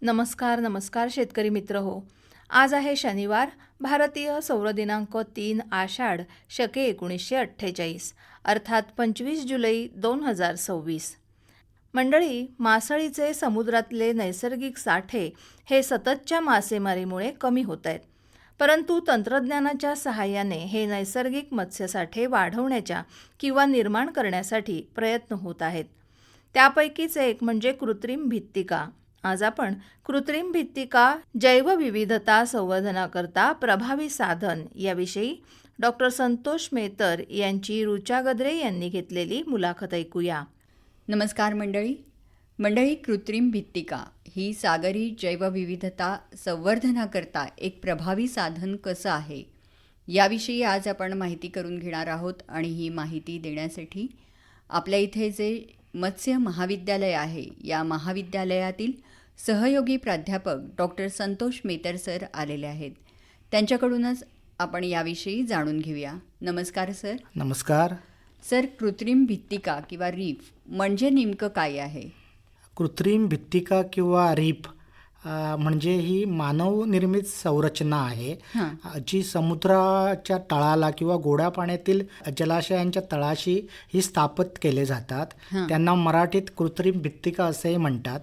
नमस्कार शेतकरी मित्र हो. आज आहे शनिवार. भारतीय सौर दिनांक 3 आषाढ शके 1948 अर्थात 25 जुलै 2026. मंडळी, मासळीचे समुद्रातले नैसर्गिक साठे हे सततच्या मासेमारीमुळे कमी होत आहेत. परंतु तंत्रज्ञानाच्या सहाय्याने हे नैसर्गिक मत्स्यसाठे वाढवण्याच्या किंवा निर्माण करण्यासाठी प्रयत्न होत आहेत. त्यापैकीच एक म्हणजे कृत्रिम भित्तिका. आज आपण कृत्रिम भित्तिका जैवविविधता संवर्धनाकरता प्रभावी साधन याविषयी डॉक्टर संतोष मेहतर यांची ऋचा गद्रे यांनी घेतलेली मुलाखत ऐकूया. नमस्कार मंडळी, कृत्रिम भित्तिका ही सागरी जैवविविधता संवर्धनाकरता एक प्रभावी साधन कसं आहे याविषयी आज आपण माहिती करून घेणार आहोत. आणि ही माहिती देण्यासाठी आपल्या इथे जे मत्स्य महाविद्यालय आहे या महाविद्यालयातील सहयोगी प्राध्यापक डॉक्टर संतोष मेहतर सर आलेले आहेत. त्यांच्याकडूनच आपण याविषयी जाणून घेऊया. नमस्कार सर. नमस्कार सर, कृत्रिम भित्तिका किंवा रीफ म्हणजे नेमकं काय आहे? कृत्रिम भित्तिका किंवा रीफ म्हणजे ही मानवनिर्मित संरचना आहे जी समुद्राच्या तळाला किंवा गोड्या पाण्यातील जलाशयांच्या तळाशी ही स्थापित केले जातात. त्यांना मराठीत कृत्रिम भित्तिका असेही म्हणतात.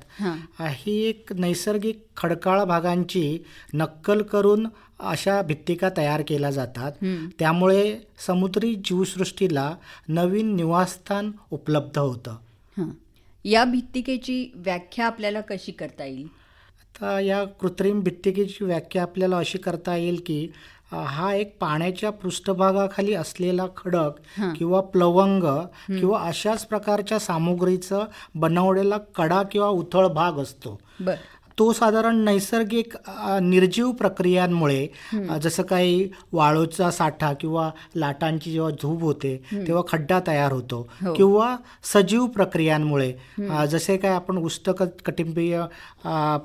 ही एक नैसर्गिक खडकाळ भागांची नक्कल करून अशा भित्तिका तयार केल्या जातात. त्यामुळे समुद्री जीवसृष्टीला नवीन निवासस्थान उपलब्ध होतं. या भित्तिकेची व्याख्या आपल्याला कशी करता येईल? तर या कृत्रिम भित्तिकेची व्याख्या आपल्याला अशी करता येईल की हा एक पाण्याच्या पृष्ठभागाखाली असलेला खडक किंवा प्लवंग किंवा अशाच प्रकारच्या सामुग्रीचं बनवलेला कडा किंवा उथळ भाग असतो. तो साधारण नैसर्गिक निर्जीव प्रक्रियांमुळे जसं काही वाळूचा साठा किंवा लाटांची जेव्हा धूप होते तेव्हा खड्डा तयार होतो किंवा सजीव प्रक्रियांमुळे जसे काय आपण उष्णकटिबंधीय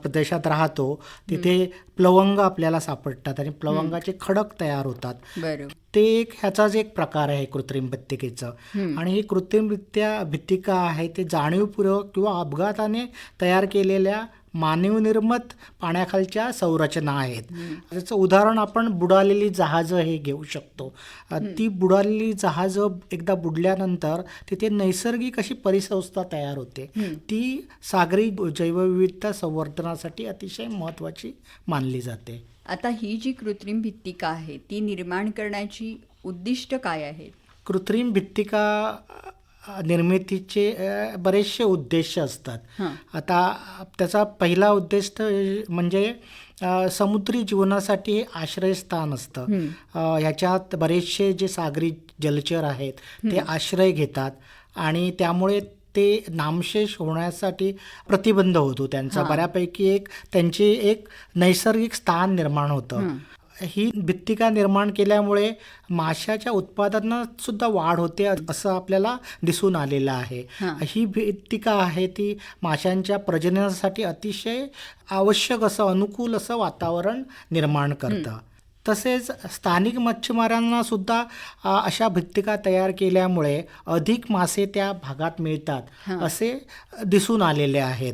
प्रदेशात राहतो तिथे प्लवंग आपल्याला सापडतात आणि प्लवंगाचे खडक तयार होतात. ते एक ह्याचाच एक प्रकार आहे कृत्रिम भित्तिकेचं. आणि ही कृत्रिम भित्तिका आहे ते जाणीवपूर्वक किंवा अपघाताने तयार केलेल्या मानवनिर्मित पाण्याखालच्या संरचना आहेत. त्याचं उदाहरण आपण बुडालेली जहाजं हे घेऊ शकतो. ती बुडालेली जहाजं एकदा बुडल्यानंतर तिथे नैसर्गिक अशी परिसंस्था तयार होते. ती सागरी जैवविविधता संवर्धनासाठी अतिशय महत्त्वाची मानली जाते. आता ही जी कृत्रिम भित्तिका आहे ती निर्माण करण्याची उद्दिष्ट काय आहेत? कृत्रिम भित्तिका निर्मितीचे बरेचसे उद्देश असतात. आता त्याचा पहिला उद्देश म्हणजे समुद्री जीवनासाठी आश्रयस्थान असतं. ह्याच्यात बरेचसे जे सागरी जलचर आहेत ते आश्रय घेतात आणि त्यामुळे ते नामशेष होण्यासाठी प्रतिबंध होतो. त्यांचा बऱ्यापैकी त्यांचे एक नैसर्गिक स्थान निर्माण होतं. ही भित्तिका निर्माण केल्यामुळे माशाच्या उत्पादनात सुद्धा वाढ होते असं आपल्याला दिसून आलेलं आहे. ही भित्तिका आहे ती माशांच्या प्रजननासाठी अतिशय आवश्यक असं अनुकूल असं वातावरण निर्माण करतं. तसेच स्थानिक मच्छीमारांना सुद्धा अशा भित्तिका तयार केल्यामुळे अधिक मासे त्या भागात मिळतात असे दिसून आलेले आहेत.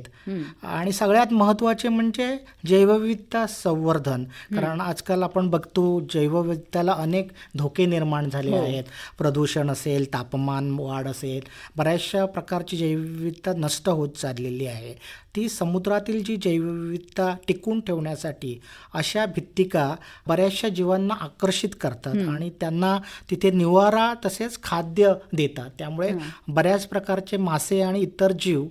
आणि सगळ्यात महत्त्वाचे म्हणजे जैवविविधता संवर्धन. कारण आजकाल आपण बघतो जैवविविधतेला अनेक धोके निर्माण झाले आहेत. प्रदूषण असेल, तापमान वाढ असेल, बऱ्याचशा प्रकारची जैवविविधता नष्ट होत चाललेली आहे. ती समुद्रातील जी जैवविविधता टिकून ठेवण्यासाठी अशा भित्तिका बऱ्याचशा जीवांना आकर्षित करतात आणि त्यांना तिथे निवारा तसेच खाद्य देतात. त्यामुळे बऱ्याच प्रकारचे मासे आणि इतर जीव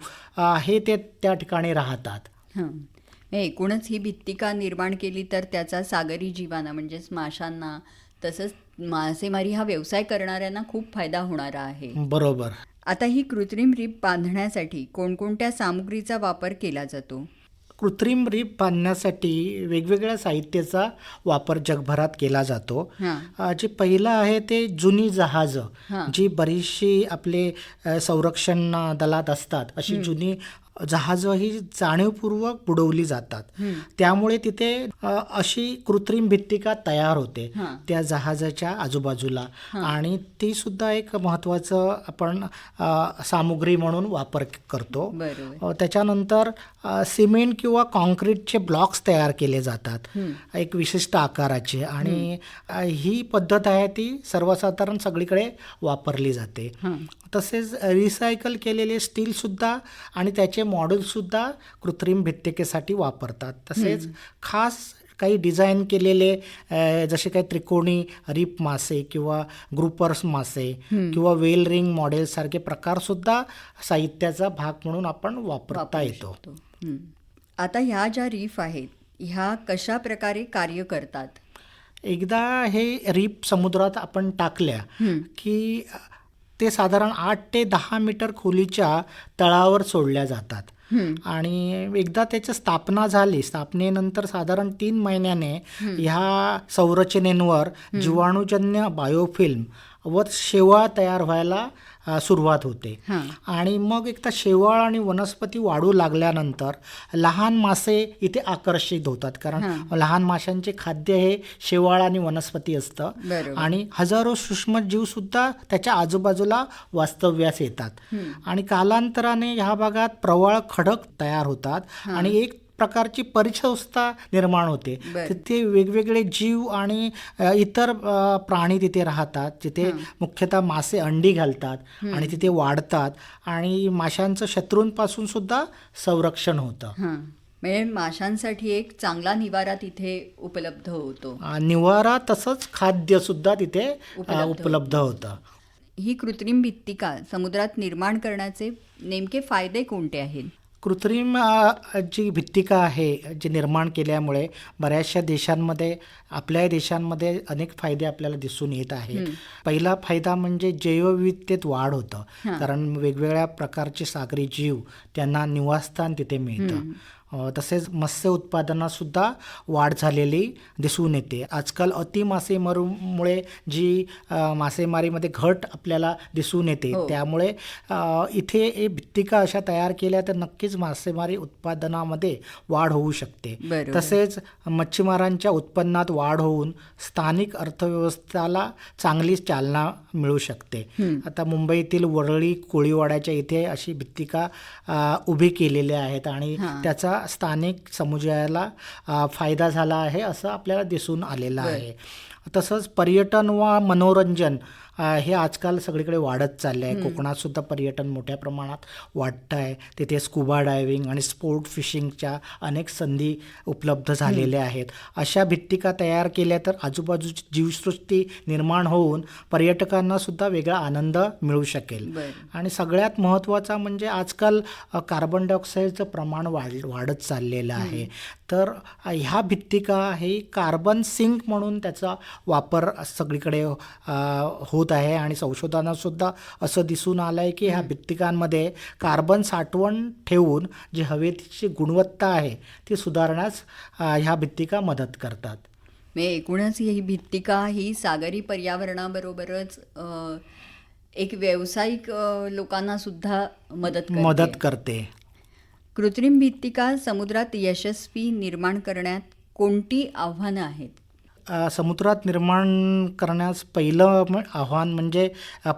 हे ते त्या ठिकाणी राहतात. एकूणच ही भित्तिका निर्माण केली तर त्याचा सागरी जीवांना म्हणजेच माशांना तसंच मासेमारी हा व्यवसाय करणाऱ्यांना खूप फायदा होणार आहे. बरोबर. आता ही कृत्रिम रीफ बांधण्यासाठी कोणकोणत्या सामुग्रीचा वापर केला जातो? कृत्रिम रीफ बांधण्यासाठी वेगवेगळ्या साहित्याचा वापर जगभरात केला जातो. जे पहिलं आहे ते जुनी जहाजं जी बरीचशी आपले संरक्षण दलात असतात अशी जुनी जहाजं ही जाणीवपूर्वक बुडवली जातात. त्यामुळे तिथे अशी कृत्रिम भित्तिका तयार होते त्या जहाजाच्या आजूबाजूला, आणि ती सुद्धा एक महत्त्वाचं आपण सामुग्री म्हणून वापर करतो. त्याच्यानंतर सिमेंट किंवा कॉन्क्रीटचे ब्लॉक्स तयार केले जातात एक विशिष्ट आकाराचे, आणि ही पद्धत आहे ती सर्वसाधारण सगळीकडे वापरली जाते. तसेच रिसायकल केलेले स्टीलसुद्धा आणि त्याचे मॉडेलसुद्धा कृत्रिम भित्तिकेसाठी वापरतात. तसेच खास काही डिझाईन केलेले जसे काही त्रिकोणी रीप मासे किंवा ग्रुपर्स मासे किंवा वेल रिंग मॉडेलसारखे प्रकारसुद्धा साहित्याचा भाग म्हणून आपण वापरता येतो. आता ह्या ज्या रीफ आहेत ह्या कशा प्रकारे कार्य करतात? एकदा हे रीप समुद्रात आपण टाकल्या की ते साधारण 8 ते 10 मीटर खोलीच्या तळावर सोडल्या जातात, आणि एकदा त्याची स्थापना झाली, स्थापनेनंतर साधारण 3 महिन्याने ह्या संरचनेवर जीवाणूजन्य बायोफिल्म व शेवाळ तयार व्हायला सुरुवात होते. आणि मग एकदा शेवाळ आणि वनस्पती वाढू लागल्यानंतर लहान मासे इथे आकर्षित होतात, कारण लहान माशांचे खाद्य हे शेवाळ आणि वनस्पती असतं, आणि हजारो सूक्ष्मजीव सुद्धा त्याच्या आजूबाजूला वास्तव्यास येतात. आणि कालांतराने ह्या भागात प्रवाळ खडक तयार होतात, आणि एक प्रकारची परिसंस्था निर्माण होते. तिथे वेगवेगळे जीव आणि इतर प्राणी तिथे राहतात, जिथे मुख्यतः मासे अंडी घालतात आणि तिथे वाढतात, आणि माशांचं शत्रूंपासून सुद्धा संरक्षण होतं. म्हणजे माशांसाठी एक चांगला निवारा तिथे उपलब्ध होतो. निवारा तसंच खाद्य सुद्धा तिथे उपलब्ध होतं. ही कृत्रिम भित्तिका समुद्रात निर्माण करण्याचे नेमके फायदे कोणते आहेत? कृत्रिम जी भित्तिका आहे जी निर्माण केल्यामुळे बऱ्याचशा देशांमध्ये, आपल्या देशांमध्ये अनेक फायदे आपल्याला दिसून येत आहेत. पहिला फायदा म्हणजे जैवविविधतेत वाढ होतं, कारण वेगवेगळ्या प्रकारचे सागरी जीव त्यांना निवासस्थान तिथे मिळतं. तसेच मत्स्य उत्पादनातसुद्धा वाढ झालेली दिसून येते. आजकाल अतिमासेमारीमुळे जी मासेमारीमध्ये घट आपल्याला दिसून येते, त्यामुळे इथे भित्तिका अशा तयार केल्या तर नक्कीच मासेमारी उत्पादनामध्ये वाढ होऊ शकते. तसेच मच्छीमारांच्या उत्पन्नात वाढ होऊन स्थानिक अर्थव्यवस्थेला चांगली चालना मिळू शकते. आता मुंबईतील वरळी कोळीवाड्याच्या इथे अशी भित्तिका उभी केलेल्या आहेत, आणि त्याचा स्थानिक समुदायाला फायदा झाला आहे असं आपल्याला दिसून आलेलं आहे. तसंच पर्यटन व मनोरंजन हे आजकाल सगळीकडे वाढत चालले आहे. कोकणात सुद्धा पर्यटन मोठ्या प्रमाणात वाढतं आहे. तिथे स्कुबा डायव्हिंग आणि स्पोर्ट फिशिंगच्या अनेक संधी उपलब्ध झालेल्या आहेत. अशा भित्तिका तयार केल्या तर आजूबाजूची जीवसृष्टी निर्माण होऊन पर्यटकांना सुद्धा वेगळा आनंद मिळू शकेल. आणि सगळ्यात महत्त्वाचा म्हणजे आजकाल कार्बन डायऑक्साईडचं प्रमाण वाढत चाललेलं आहे. तर ह्या भित्तिका हे कार्बन सिंक म्हणून त्याचा वापर सगळीकडे होत आहे, आणि संशोधनातसुद्धा असं दिसून आलं आहे की ह्या भित्तिकांमध्ये कार्बन साठवण ठेवून जी हवेची गुणवत्ता आहे ती सुधारण्यास ह्या भित्तिका मदत करतात. एकूणच ही भित्तिका ही सागरी पर्यावरणाबरोबरच एक व्यावसायिक लोकांना सुद्धा मदत करते. कृत्रिम भित्तिका समुद्रात यशस्वी निर्माण करण्यात कोणती आव्हानं आहेत? समुद्रात निर्माण करण्यास पहिलं आव्हान म्हणजे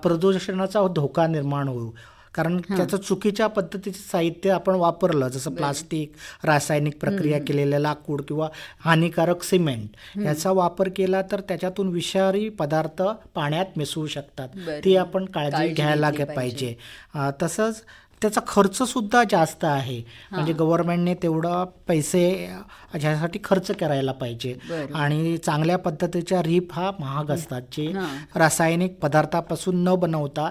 प्रदूषणाचा धोका निर्माण होऊ, कारण त्याचं चुकीच्या पद्धतीचं साहित्य आपण वापरलं, जसं प्लास्टिक, रासायनिक प्रक्रिया केलेलं लाकूड किंवा हानिकारक सिमेंट याचा वापर केला तर त्याच्यातून विषारी पदार्थ पाण्यात मिसळू शकतात. ती आपण काळजी घ्यायला पाहिजे. तसंच त्याचा खर्चसुद्धा जास्त आहे, म्हणजे गव्हर्नमेंटने तेवढं पैसे ह्यासाठी खर्च करायला पाहिजे. आणि चांगल्या पद्धतीच्या रीप हा महाग असतात, जे रासायनिक पदार्थापासून न बनवता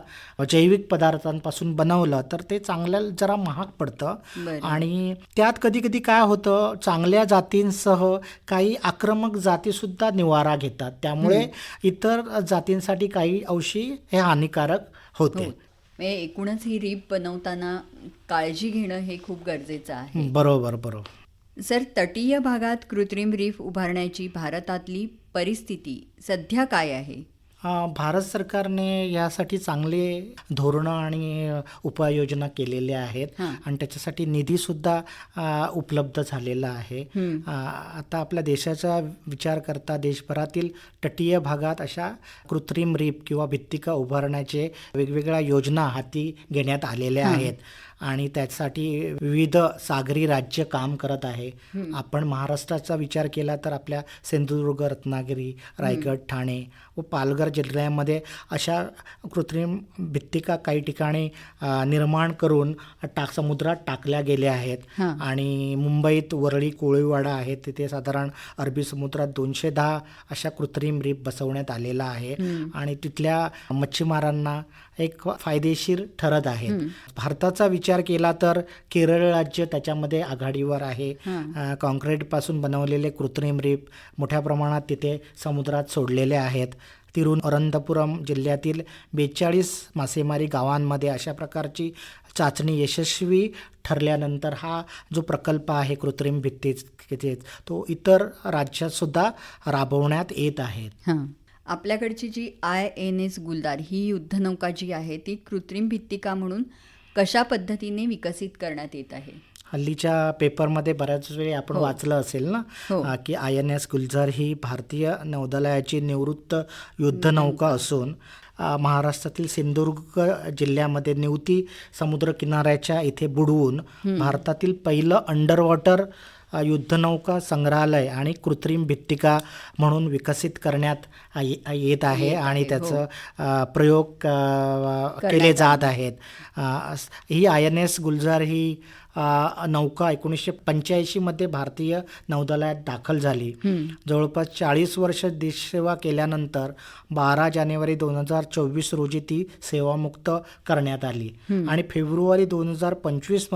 जैविक पदार्थांपासून बनवलं तर ते चांगल्या जरा महाग पडतं. आणि त्यात कधी कधी काय होतं, चांगल्या जातींसह काही आक्रमक जातीसुद्धा निवारा घेतात, त्यामुळे इतर जातींसाठी काही अंशी हे हानिकारक होते. एकूणच ही रीप बनवताना काळजी घेणं हे खूप गरजेचं आहे. बरोबर. सर, तटीय भागात कृत्रिम रीफ उभारण्याची भारतातली परिस्थिती सध्या काय आहे? भारत सरकारने यासाठी चांगले धोरणं आणि उपाययोजना केलेल्या आहेत आणि त्याच्यासाठी निधीसुद्धा उपलब्ध झालेला आहे. आता आपल्या देशाचा विचार करता देशभरातील तटीय भागात अशा कृत्रिम रीप किंवा भित्तिका उभारण्याचे वेगवेगळ्या योजना हाती घेण्यात आलेल्या आहेत आणि त्यासाठी विविध सागरी राज्य काम करत आहे. आपण महाराष्ट्राचा विचार केला तर आपल्या सिंधुदुर्ग, रत्नागिरी, रायगड, ठाणे व पालघर जिल्ह्यामध्ये अशा कृत्रिम भित्तिका काही ठिकाणी निर्माण करून समुद्रात टाकल्या गेल्या आहेत आणि मुंबईत वरळी कोळीवाडा आहे, तिथे साधारण अरबी समुद्रात 210 अशा कृत्रिम रीप बसवण्यात आलेला आहे आणि तिथल्या मच्छीमारांना एक फायदेशीर ठरत आहे. भारताचा विचार केला तर केरळ राज्य त्याच्यामध्ये आघाडीवर आहे. कॉन्क्रीटपासून बनवलेले कृत्रिम रीप मोठ्या प्रमाणात तिथे समुद्रात सोडलेले आहेत. तिरुवनंतपुरम जिल्ह्यातील 42 मासेमारी गावांमध्ये अशा प्रकारची चाचणी यशस्वी ठरल्यानंतर हा जो प्रकल्प आहे कृत्रिम भित्तिकेचा तो इतर राज्यात सुद्धा राबवण्यात येत आहेत. आपल्याकडची जी INS गुलदार ही युद्धनौका जी आहे ती कृत्रिम भित्तिका म्हणून कशा पद्धतीने विकसित करण्यात येत आहे? हल्लीच्या पेपरमध्ये बऱ्याच वेळी आपण वाचलं असेल ना की INS गुलजार ही भारतीय नौदलाची निवृत्त युद्धनौका असून महाराष्ट्रातील सिंधुदुर्ग जिल्ह्यामध्ये निवती समुद्र किनाऱ्याच्या इथे बुडवून भारतातील पहिलं अंडर वॉटर युद्धनौका संग्रहालय आणि कृत्रिम भित्तिका म्हणून विकसित करण्यात येत आहे आणि त्याचं प्रयोग केले जात आहेत. ही INS गुलजार ही नौका 1985 भारतीय नौदलात दाखल झाली. जवळपास 40 वर्ष देशसेवा केल्यानंतर 12 जानेवारी 2024 रोजी ती सेवामुक्त करण्यात आली आणि फेब्रुवारी 2025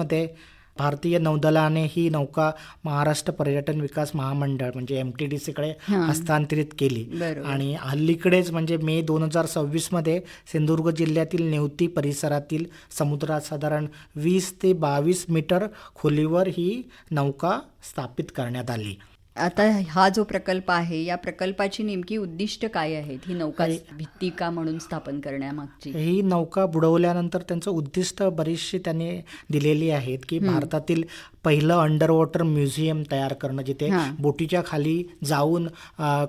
भारतीय नौदलाने ही नौका महाराष्ट्र पर्यटन विकास महामंडळ म्हणजे MTDCकडे हस्तांतरित केली आणि हल्लीकडेच म्हणजे मे 2026 सिंधुदुर्ग जिल्ह्यातील नेवती परिसरातील समुद्रात साधारण 20 ते 22 मीटर खोलीवर ही नौका स्थापित करण्यात आली. आता हा जो प्रकल्प आहे या प्रकल्पाची नेमकी उद्दिष्ट काय आहेत? ही नौका भित्तिका म्हणून स्थापन करण्यामागची ही नौका बुडवल्यानंतर त्यांचं उद्दिष्ट बरीचशी त्यांनी दिलेली आहेत की भारतातील पहिलं अंडर वॉटर म्युझियम तयार करणं, जिथे बोटीच्या खाली जाऊन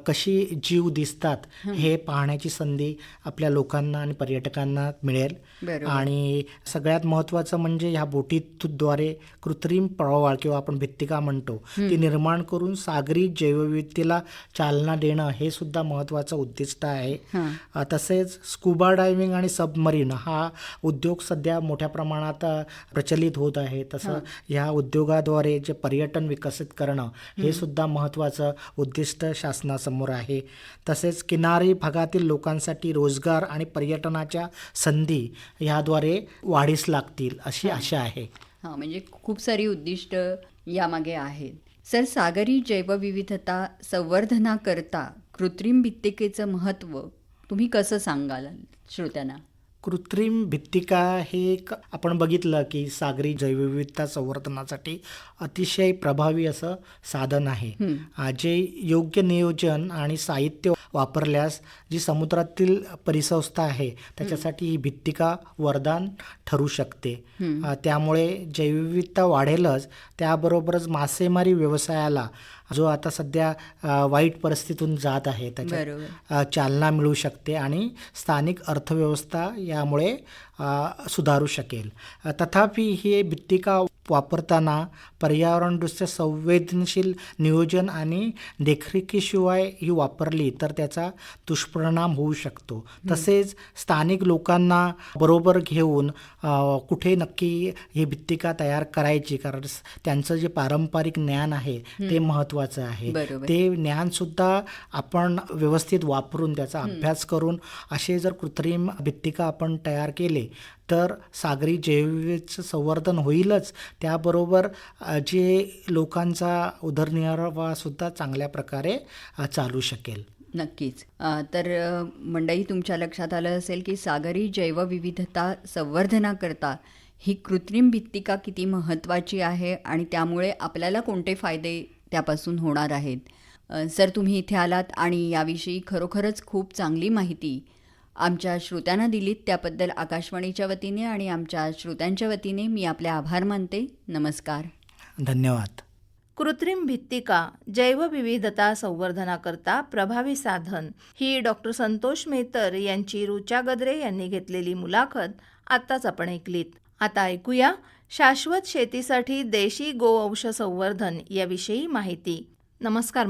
कशी जीव दिसतात हे पाहण्याची संधी आपल्या लोकांना आणि पर्यटकांना मिळेल. आणि सगळ्यात महत्त्वाचं म्हणजे ह्या बोटीद्वारे कृत्रिम प्रवाळ किंवा आपण भित्तिका म्हणतो ती निर्माण करून सागरी जैवविविधतेला चालना देणं हे सुद्धा महत्त्वाचं उद्दिष्ट आहे. तसेच स्कुबा डायव्हिंग आणि सबमरीन हा उद्योग सध्या मोठ्या प्रमाणात प्रचलित होत आहे. तसं ह्या उद्योगाद्वारे जे पर्यटन विकसित करणं हे सुद्धा महत्त्वाचं उद्दिष्ट शासनासमोर आहे. तसेच किनारी भागातील लोकांसाठी रोजगार आणि पर्यटनाच्या संधी ह्याद्वारे वाढीस लागतील अशी आशा आहे. म्हणजे खूप सारी उद्दिष्ट यामागे आहेत. सर, सागरी जैवविविधता संवर्धनाकरता कृत्रिम भित्तिकेचं महत्त्व तुम्ही कसं सांगाल श्रोत्यांना? कृत्रिम भित्तिका हे एक आपण बघितलं की सागरी जैवविविधता संवर्धनासाठी अतिशय प्रभावी असं साधन आहे. जे योग्य नियोजन आणि साहित्य वापरल्यास जी समुद्रातील परिसंस्था आहे त्याच्यासाठी ही भित्तिका वरदान ठरू शकते. त्यामुळे जैवविविधता वाढेलच, त्याबरोबरच मासेमारी व्यवसायाला जो आता सध्या वाईट परिस्थितीतून जात आहे त्याच्या चालना मिळू शकते आणि स्थानिक अर्थव्यवस्था यामुळे सुधारू शकेल. तथापि ही भित्तिका वापरताना पर्यावरणदृष्ट्या संवेदनशील नियोजन आणि देखरेखीशिवाय ही वापरली तर त्याचा दुष्परिणाम होऊ शकतो. तसेच स्थानिक लोकांना बरोबर घेऊन कुठे नक्की ही भित्तिका तयार करायची, कारण त्यांचं जे पारंपरिक ज्ञान आहे ते महत्त्वाचं आहे. ते ज्ञानसुद्धा आपण व्यवस्थित वापरून त्याचा अभ्यास करून असे जर कृत्रिम भित्तिका आपण तयार केले तर सागरी जैवविविधतेचं संवर्धन होईलच, त्याबरोबर जे लोकांचा उदरनिर्वाहसुद्धा चांगल्या प्रकारे चालू शकेल. नक्कीच. तर मंडळी, तुमच्या लक्षात आलं असेल की सागरी जैवविविधता संवर्धनाकरता ही कृत्रिम भित्तिका किती महत्त्वाची आहे आणि त्यामुळे आपल्याला कोणते फायदे त्यापासून होणार आहेत. सर, तुम्ही इथे आलात आणि याविषयी खरोखरच खूप चांगली माहिती आमच्या श्रोत्यांना दिलीत, त्याबद्दल आकाशवाणीच्या वतीने आणि आमच्या श्रोत्यांच्या वतीने मी आपले आभार मानते. नमस्कार. धन्यवाद. कृत्रिम भित्तिका जैवविविधता संवर्धनाकरता प्रभावी साधन ही डॉक्टर संतोष मेहतर यांची ऋचा गद्रे यांनी घेतलेली मुलाखत आत्ताच आपण ऐकलीत. आता ऐकूया शाश्वत शेतीसाठी देशी गोवंश संवर्धन याविषयी माहिती. नमस्कार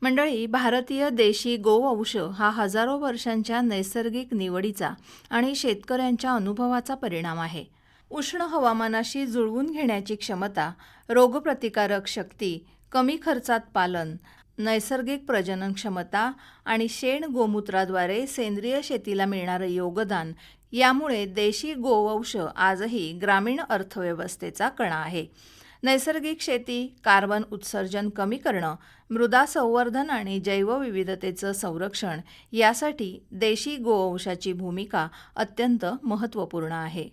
मंडळी, भारतीय देशी गोवंश हा हजारो वर्षांच्या नैसर्गिक निवडीचा आणि शेतकऱ्यांच्या अनुभवाचा परिणाम आहे. उष्ण हवामानाशी जुळवून घेण्याची क्षमता, रोगप्रतिकारक शक्ती, कमी खर्चात पालन, नैसर्गिक प्रजनन क्षमता आणि शेण गोमूत्राद्वारे सेंद्रिय शेतीला मिळणारं योगदान यामुळे देशी गोवंश आजही ग्रामीण अर्थव्यवस्थेचा कणा आहे. नैसर्गिक शेती, कार्बन उत्सर्जन कमी करणं, मृदा संवर्धन आणि जैवविविधतेचं संरक्षण यासाठी देशी गोवंशाची भूमिका अत्यंत महत्त्वपूर्ण आहे.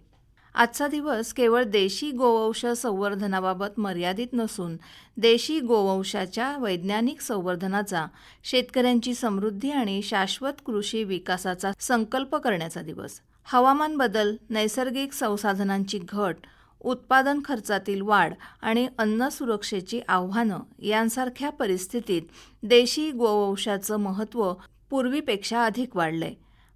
आजचा दिवस केवळ देशी गोवंश संवर्धनाबाबत मर्यादित नसून देशी गोवंशाच्या वैज्ञानिक संवर्धनाचा, शेतकऱ्यांची समृद्धी आणि शाश्वत कृषी विकासाचा संकल्प करण्याचा दिवस. हवामान बदल, नैसर्गिक संसाधनांची घट, उत्पादन खर्चातील वाढ आणि अन्न सुरक्षेची आव्हानं यांसारख्या परिस्थितीत देशी गोवंशाचं महत्त्व पूर्वीपेक्षा अधिक वाढलंय.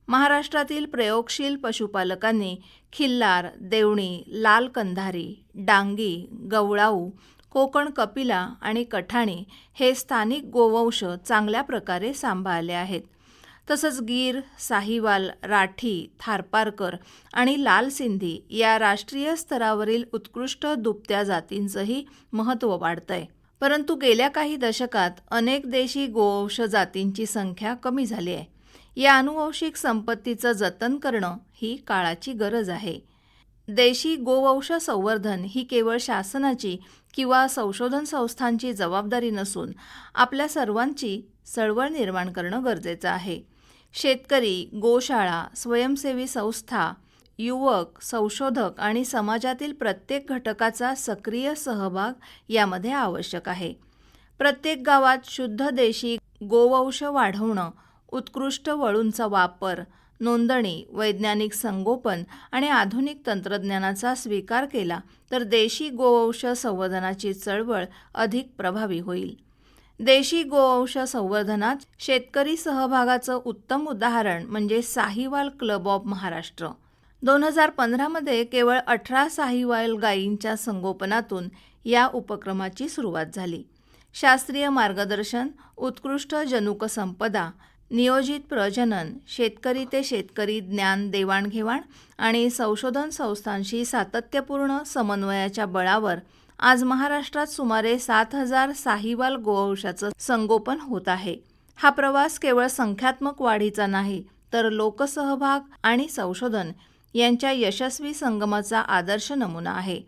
महाराष्ट्रातील प्रयोगशील पशुपालकांनी खिल्लार, देवणी, लाल कंधारी, डांगी, गवळाऊ, कोकण कपिला आणि कठाणी हे स्थानिक गोवंश चांगल्या प्रकारे सांभाळले आहेत. तसंच गीर, साहिवाल, राठी, थारपारकर आणि लाल सिंधी या राष्ट्रीय स्तरावरील उत्कृष्ट दुभत्या जातींचंही महत्त्व वाढतंय. परंतु गेल्या काही दशकात अनेक देशी गोवंश जातींची संख्या कमी झाली आहे. या अनुवंशिक संपत्तीचं जतन करणं ही काळाची गरज आहे. देशी गोवंश संवर्धन ही केवळ शासनाची किंवा संशोधन संस्थांची जबाबदारी नसून आपल्या सर्वांची चळवळ निर्माण करणं गरजेचं आहे. शेतकरी, गोशाळा, स्वयंसेवी संस्था, युवक, संशोधक आणि समाजातील प्रत्येक घटकाचा सक्रिय सहभाग यामध्ये आवश्यक आहे. प्रत्येक गावात शुद्ध देशी गोवंश वाढवणं, उत्कृष्ट वळूंचा वापर, नोंदणी, वैज्ञानिक संगोपन आणि आधुनिक तंत्रज्ञानाचा स्वीकार केला तर देशी गोवंश संवर्धनाची चळवळ अधिक प्रभावी होईल. देशी गोवंश संवर्धनात शेतकरी सहभागाचं उत्तम उदाहरण म्हणजे साहिवाल क्लब ऑफ महाराष्ट्र. 2015 केवळ 18 साहिवाल गायींच्या संगोपनातून या उपक्रमाची सुरुवात झाली. शास्त्रीय मार्गदर्शन, उत्कृष्ट जनुक संपदा, नियोजित प्रजनन, शेतकरी ते शेतकरी ज्ञान देवाणघेवाण आणि संशोधन संस्थांशी सातत्यपूर्ण समन्वयाच्या बळावर आज महाराष्ट्रात सुमारे 7,000 साहिवाल गोवंशाचं संगोपन होत आहे. हा प्रवास केवळ संख्यात्मक वाढीचा नाही तर लोकसहभाग आणि संशोधन यांच्या यशस्वी संगमाचा आदर्श नमुना आहे.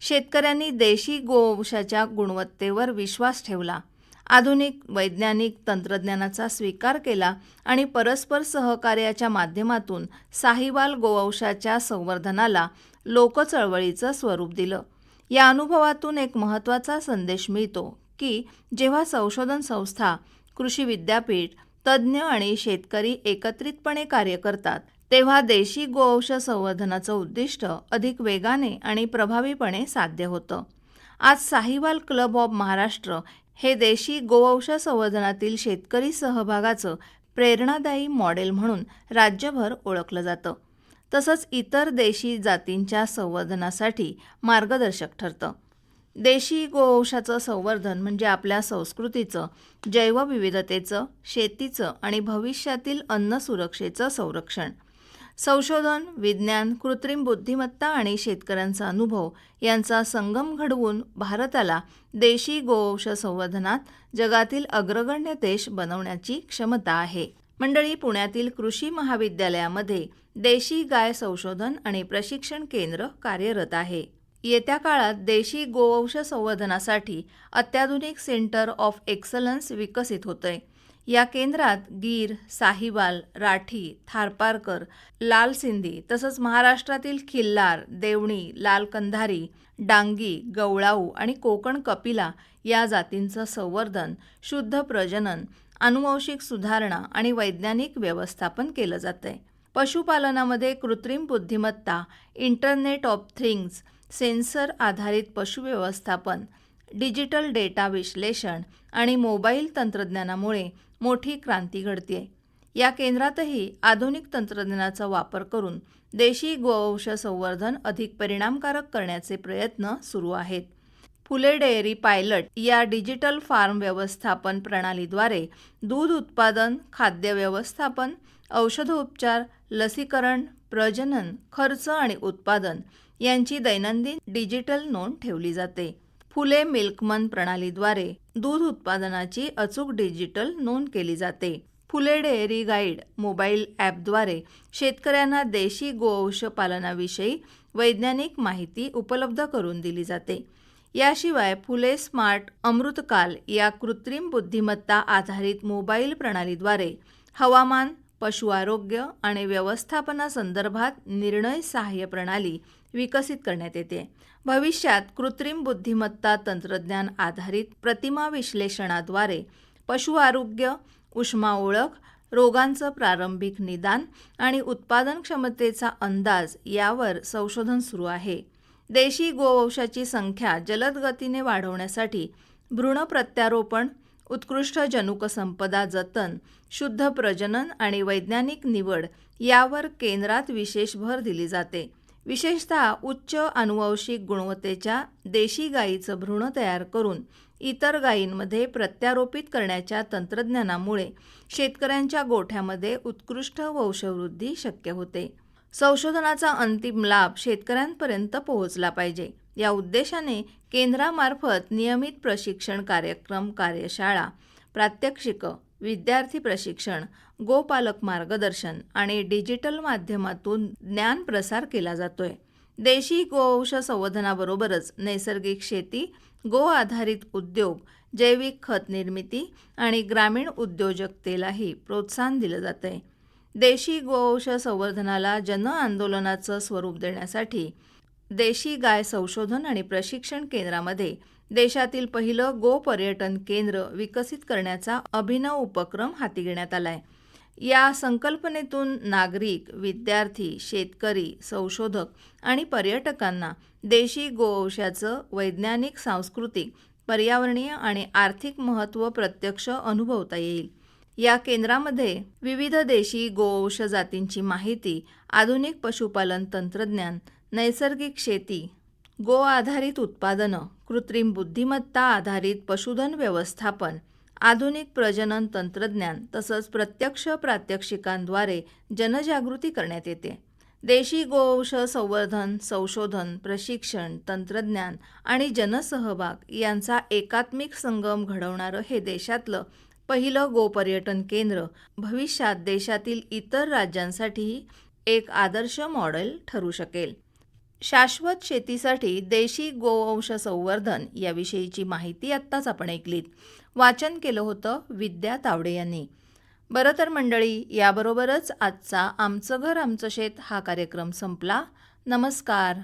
शेतकऱ्यांनी देशी गोवंशाच्या गुणवत्तेवर विश्वास ठेवला, आधुनिक वैज्ञानिक तंत्रज्ञानाचा स्वीकार केला आणि परस्पर सहकार्याच्या माध्यमातून साहिवाल गोवंशाच्या संवर्धनाला लोकचळवळीचं स्वरूप दिलं. या अनुभवातून एक महत्त्वाचा संदेश मिळतो की जेव्हा संशोधन संस्था, कृषी विद्यापीठ, तज्ज्ञ आणि शेतकरी एकत्रितपणे कार्य करतात तेव्हा देशी गोवंश संवर्धनाचं उद्दिष्ट अधिक वेगाने आणि प्रभावीपणे साध्य होतं. आज साहिवाल क्लब ऑफ महाराष्ट्र हे देशी गोवंश संवर्धनातील शेतकरी सहभागाचं प्रेरणादायी मॉडेल म्हणून राज्यभर ओळखलं जातं. तसंच इतर देशी जातींच्या संवर्धनासाठी मार्गदर्शक ठरतं. देशी गोवंशाचं संवर्धन म्हणजे आपल्या संस्कृतीचं, जैवविविधतेचं, शेतीचं आणि भविष्यातील अन्न सुरक्षेचं संरक्षण. संशोधन, विज्ञान, कृत्रिम बुद्धिमत्ता आणि शेतकऱ्यांचा अनुभव यांचा संगम घडवून भारताला देशी गोवंश संवर्धनात जगातील अग्रगण्य देश बनवण्याची क्षमता आहे. मंडळी, पुण्यातील कृषी महाविद्यालयामध्ये देशी गाय संशोधन आणि प्रशिक्षण केंद्र कार्यरत आहे. येत्या काळात देशी गोवंश संवर्धनासाठी अत्याधुनिक सेंटर ऑफ एक्सलन्स विकसित होतंय. या केंद्रात गीर, साहिवाल, राठी, थारपारकर, लाल सिंधी तसंच महाराष्ट्रातील खिल्लार, देवणी, लाल कंधारी, डांगी, गवळाऊ आणि कोकण कपिला या जातींचं संवर्धन, शुद्ध प्रजनन, आनुवंशिक सुधारणा आणि वैज्ञानिक व्यवस्थापन केलं जातंय. पशुपालनामध्ये कृत्रिम बुद्धिमत्ता, इंटरनेट ऑफ थिंग्स, सेन्सर आधारित पशु व्यवस्थापन, डिजिटल डेटा विश्लेषण आणि मोबाईल तंत्रज्ञानामुळे मोठी क्रांती घडतेय. या केंद्रातही आधुनिक तंत्रज्ञानाचा वापर करून देशी गोवंश संवर्धन अधिक परिणामकारक करण्याचे प्रयत्न सुरू आहेत. फुले डेअरी पायलट या डिजिटल फार्म व्यवस्थापन प्रणालीद्वारे दूध उत्पादन, खाद्य व्यवस्थापन, औषधोपचार, लसीकरण, प्रजनन, खर्च आणि उत्पादन यांची दैनंदिन डिजिटल नोंद ठेवली जाते. फुले मिल्कमन प्रणालीद्वारे दूध उत्पादनाची अचूक डिजिटल नोंद केली जाते. फुले डेअरी गाईड मोबाईल ॲपद्वारे शेतकऱ्यांना देशी गोवंश पालनाविषयी वैज्ञानिक माहिती उपलब्ध करून दिली जाते. याशिवाय फुले स्मार्ट अमृतकाल या कृत्रिम बुद्धिमत्ता आधारित मोबाईल प्रणालीद्वारे हवामान, पशु आरोग्य आणि व्यवस्थापनासंदर्भात निर्णय सहाय्य प्रणाली विकसित करण्यात येते. भविष्यात कृत्रिम बुद्धिमत्ता तंत्रज्ञान आधारित प्रतिमा विश्लेषणाद्वारे पशु आरोग्य, उष्मा ओळख, रोगांचं प्रारंभिक निदान आणि उत्पादन क्षमतेचा अंदाज यावर संशोधन सुरू आहे. देशी गोवंशाची संख्या जलद गतीने वाढवण्यासाठी भ्रूण प्रत्यारोपण, उत्कृष्ट जनुक संपदा जतन, शुद्ध प्रजनन आणि वैज्ञानिक निवड यावर केंद्रात विशेष भर दिली जाते. विशेषतः उच्च आनुवंशिक गुणवत्तेच्या देशी गायीचं भ्रूण तयार करून इतर गायींमध्ये प्रत्यारोपित करण्याच्या तंत्रज्ञानामुळे शेतकऱ्यांच्या गोठ्यामध्ये उत्कृष्ट वंशवृद्धी शक्य होते. संशोधनाचा अंतिम लाभ शेतकऱ्यांपर्यंत पोहोचला पाहिजे. या उद्देशाने केंद्रामार्फत नियमित प्रशिक्षण कार्यक्रम, कार्यशाळा, प्रात्यक्षिकं, विद्यार्थी प्रशिक्षण, गोपालक मार्गदर्शन आणि डिजिटल माध्यमातून ज्ञान प्रसार केला जातोय. देशी गोवंश संवर्धनाबरोबरच नैसर्गिक शेती, गो आधारित उद्योग, जैविक खत निर्मिती आणि ग्रामीण उद्योजकतेलाही प्रोत्साहन दिलं जातंय. देशी गोवंश संवर्धनाला जन आंदोलनाचं स्वरूप देण्यासाठी देशी गाय संशोधन आणि प्रशिक्षण केंद्रामध्ये देशातील पहिलं गो पर्यटन केंद्र विकसित करण्याचा अभिनव उपक्रम हाती घेण्यात आलाय. या संकल्पनेतून नागरिक, विद्यार्थी, शेतकरी, संशोधक आणि पर्यटकांना देशी गोवंशाचं वैज्ञानिक, सांस्कृतिक, पर्यावरणीय आणि आर्थिक महत्त्व प्रत्यक्ष अनुभवता येईल. या केंद्रामध्ये विविध देशी गोवंश जातींची माहिती, आधुनिक पशुपालन तंत्रज्ञान, नैसर्गिक शेती, गो आधारित उत्पादनं, कृत्रिम बुद्धिमत्ता आधारित पशुधन व्यवस्थापन, आधुनिक प्रजनन तंत्रज्ञान तसंच प्रत्यक्ष प्रात्यक्षिकांद्वारे जनजागृती करण्यात येते. देशी गोवंश संवर्धन, संशोधन, प्रशिक्षण, तंत्रज्ञान आणि जनसहभाग यांचा एकात्मिक संगम घडवणारं हे देशातलं पहिलं गोपर्यटन केंद्र भविष्यात देशातील इतर राज्यांसाठीही एक आदर्श मॉडेल ठरू शकेल. शाश्वत शेतीसाठी देशी गोवंश संवर्धन याविषयीची माहिती आत्ताच आपण ऐकलीत. वाचन केलं होतं विद्या तावडे यांनी. बरं तर मंडळी, याबरोबरच आजचा आमचं घर आमचं शेत हा कार्यक्रम संपला. नमस्कार.